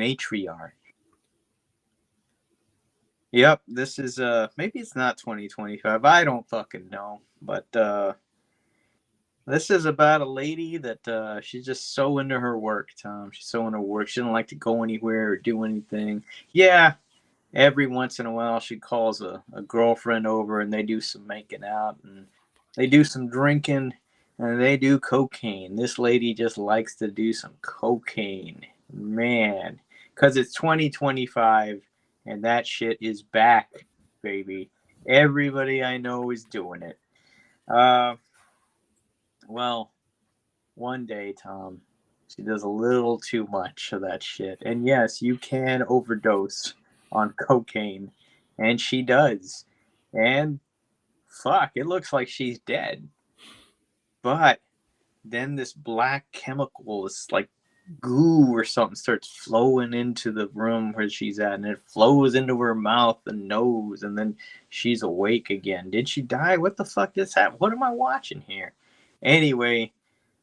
Matriarch. Yep, this is maybe it's not 2025. I don't fucking know. But this is about a lady that she's just so into her work, Tom. She's so into work. She doesn't like to go anywhere or do anything. Yeah, every once in a while she calls a girlfriend over and they do some making out and they do some drinking and they do cocaine. This lady just likes to do some cocaine. Man, because it's 2025 and that shit is back, baby. Everybody I know is doing it. Uh, well, one day, Tom, she does a little too much of that shit. And yes, you can overdose on cocaine. And she does. And fuck, it looks like she's dead. But then this black chemical, this like goo or something, starts flowing into the room where she's at. And it flows into her mouth and nose. And then she's awake again. Did she die? What the fuck is that? What am I watching here? Anyway,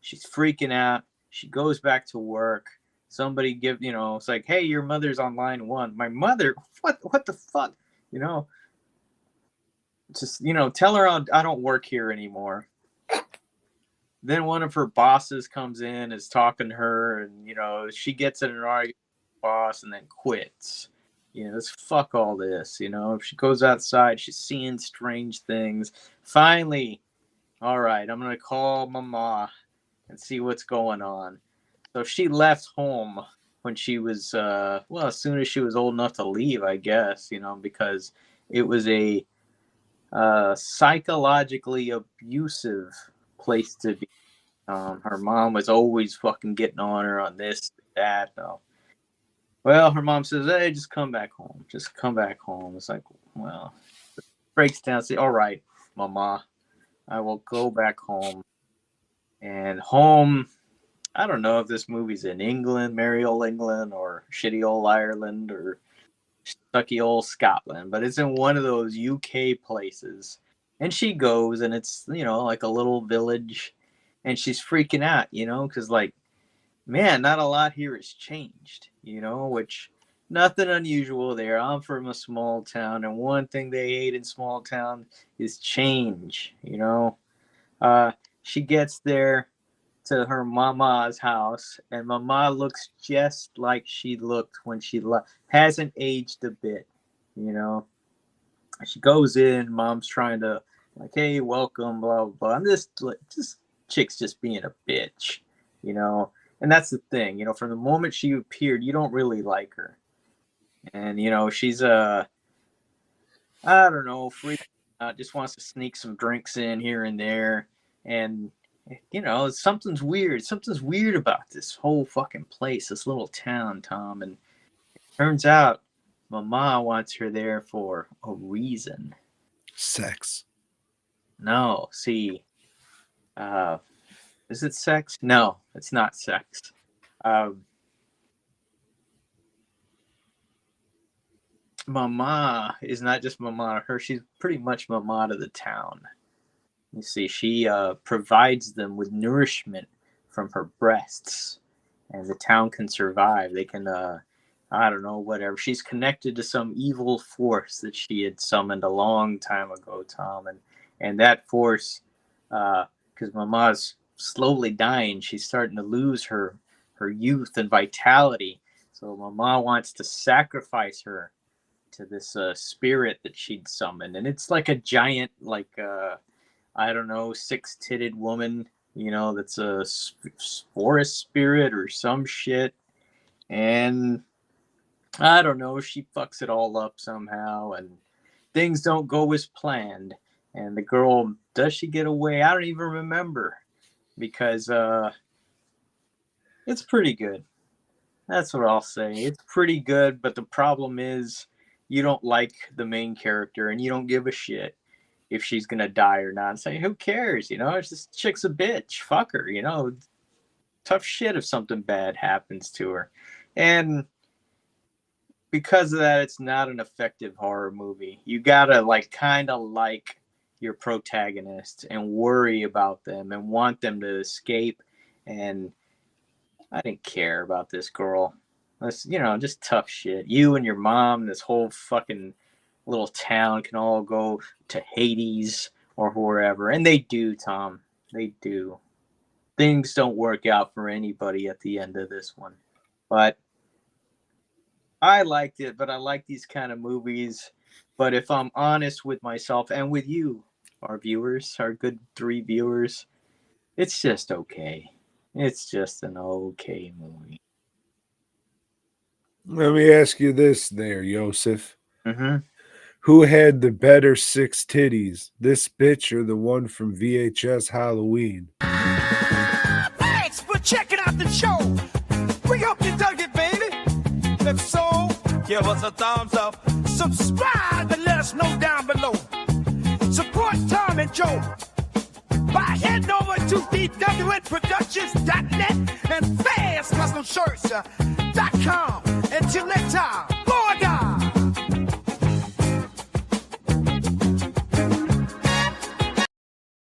she's freaking out. She goes back to work. Somebody it's like, hey, your mother's on line one. My mother? What the fuck? Just, tell her I don't work here anymore. Then one of her bosses comes in, is talking to her, and, she gets in an argument with the boss and then quits. It's fuck all this, She goes outside, she's seeing strange things. Finally, all right, I'm going to call Mama and see what's going on. So she left home when she was, as soon as she was old enough to leave, I guess, because it was a psychologically abusive place to be. Her mom was always fucking getting on her on this, that. No. Well, her mom says, hey, just come back home. Just come back home. It's like, well, breaks down. Say, all right, Mama, I will go back home. And home, I don't know if this movie's in England, merry old England, or shitty old Ireland, or sucky old Scotland, but it's in one of those UK places. And she goes, and it's, like a little village, and she's freaking out, because, like, man, not a lot here has changed, which nothing unusual there. I'm from a small town, and one thing they hate in small town is change, She gets there to her mama's house, and mama looks just like she looked when she hasn't aged a bit. She goes in, mom's trying to, like, hey, welcome, blah blah blah, and this chick's just being a bitch. And that's the thing, from the moment she appeared, you don't really like her. And she's I don't know, freaking out, just wants to sneak some drinks in here and there. And something's weird about this whole fucking place, this little town, Tom. And it turns out Mama wants her there for a reason. Sex. No, see, is it sex? No, it's not sex. Mama is not just Mama to her, she's pretty much Mama to the town. You see, she provides them with nourishment from her breasts, and the town can survive. They can, I don't know, whatever. She's connected to some evil force that she had summoned a long time ago, Tom, and that force, because Mama's slowly dying, she's starting to lose her youth and vitality. So Mama wants to sacrifice her to this spirit that she'd summoned, and it's like a giant, like, I don't know, 6-titted woman, that's a forest spirit or some shit. And I don't know, she fucks it all up somehow, and things don't go as planned. And the girl, does she get away? I don't even remember, because it's pretty good. That's what I'll say. It's pretty good, but the problem is you don't like the main character and you don't give a shit if she's gonna die or not. And say, who cares? It's just, chick's a bitch. Fuck her. Tough shit if something bad happens to her. And because of that, it's not an effective horror movie. You gotta kind of like your protagonist and worry about them and want them to escape. And I didn't care about this girl. This, just tough shit. You and your mom, this whole fucking little town can all go to Hades or wherever. And they do, Tom. They do. Things don't work out for anybody at the end of this one. But I liked it, but I like these kind of movies. But if I'm honest with myself and with you, our viewers, our good 3 viewers, it's just okay. It's just an okay movie. Let me ask you this there, Yosef. Mm-hmm. Who had the better 6 titties, this bitch or the one from VHS Halloween? Thanks for checking out the show. We hope you dug it, baby. If so, give us a thumbs up. Subscribe and let us know down below. Support Tom and Joe by heading over to DWNProductions.net and FastCustomShirts.com. Until next time.